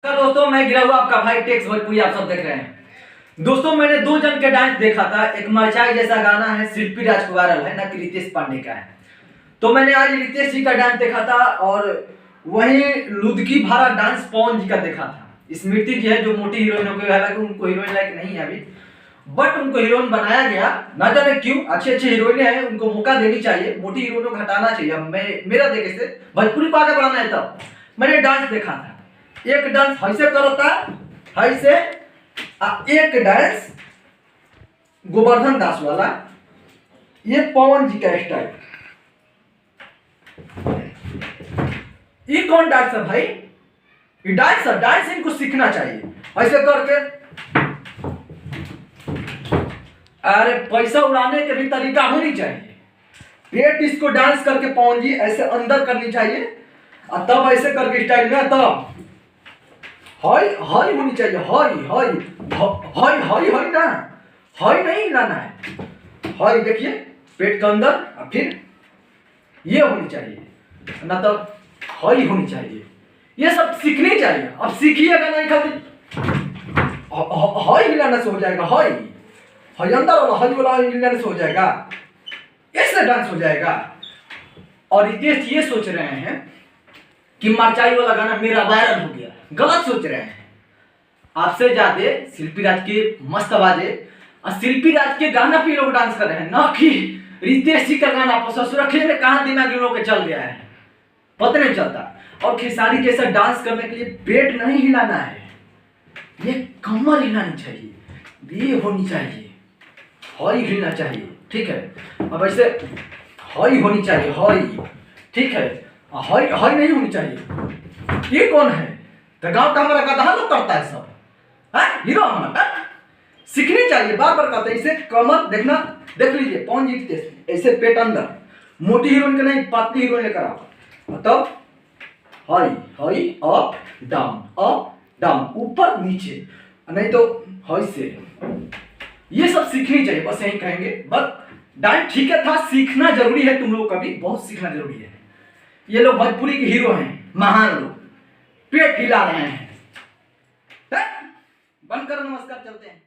दोस्तों मैं गिरा हुआ आपका भाई टेक्स भोजपुरी आप सब देख रहे हैं। दोस्तों मैंने दो जन के डांस देखा था। एक मरचाई जैसा गाना है शिल्पी राज वायरल है ना कि रितेश पांडे का है। तो मैंने आज रितेश जी का डांस देखा था और वहीं लुदकी भारा डांस पवन जी का देखा था। स्मृति जी है जो मोटी हीरोइन हो गई, हालांकि उनको हीरोइन लायक नहीं है अभी, बट उनको हीरोइन बनाया गया। ना जाने क्यों, अच्छी अच्छी हीरोइनें हैं, उनको मौका देनी चाहिए, मोटी हीरोइनों को हटाना चाहिए। मेरा देखे से भोजपुरी को आगे बढ़ाना है। तब मैंने डांस देखा था। एक डांस ऐसे करता ऐसे, एक डांस गोवर्धन दास वाला, ये पवन जी का स्टाइल। ये कौन डांस है भाई? ये डांस है, डांस इनको सीखना चाहिए ऐसे करके। अरे पैसा उड़ाने के भी तरीका होनी चाहिए। पेट इसको डांस करके पवन जी ऐसे अंदर करनी चाहिए और तब ऐसे करके स्टाइल में, तब हाई हाई होनी चाहिए। High high high high high ना, हाई नहीं हिलाना है। हाई देखिए पेट के अंदर, और फिर ये होनी चाहिए, ना तो हाई होनी चाहिए। ये सब सीखनी चाहिए। अब सीखिएगा नहीं खाली हाई हिलाने से हो जाएगा। हाई हाई अंदर वाला हाई वाला हिलाने से हो जाएगा, ऐसे डांस हो जाएगा। और रितेश ये सोच रहे हैं कि मरचाई वाला गाना मेरा वायरल हो गया। गलत सोच रहे हैं। आपसे ज्यादा शिल्पी राज के मस्त आवाजे और शिल्पी राज के गाना पे लोग डांस कर रहे हैं, ना कि रितेश जी का गाना पर। ससुरखिले में कहां दिमाग इन लोगों के चल गया है, पता नहीं चलता। और खेसारी जैसा डांस करने के लिए पेट नहीं हिलाना है, ये कमर हिलानी चाहिए, ये होनी चाहिए, हाई हिलना चाहिए, ठीक है। अब ऐसे हाई होनी चाहिए, हाई, ठीक है। हाई हाई नहीं होनी चाहिए। ये कौन है? तो गांव का हमारा गधा लोग करता है सब, है हीरो हमारा। सीखनी चाहिए, बार बार करते हैं। इसे कमर देखना, देख लीजिए पवन जी ऐसे पेट अंदर, मोटी हीरोइन के नहीं, पतली हीरोइन लेकर आओ। तब हाई हाई अप डाउन, ऊपर नीचे, नहीं तो हाई से। ये सब सीखनी चाहिए, बस यही कहेंगे। बस डांस ठीक है था, सीखना जरूरी है। तुम लोग का भी बहुत सीखना जरूरी है। ये लोग भोजपुरी के हीरो हैं, महान लोग, पेट हिला रहे हैं। बंद करो, नमस्कार, चलते हैं।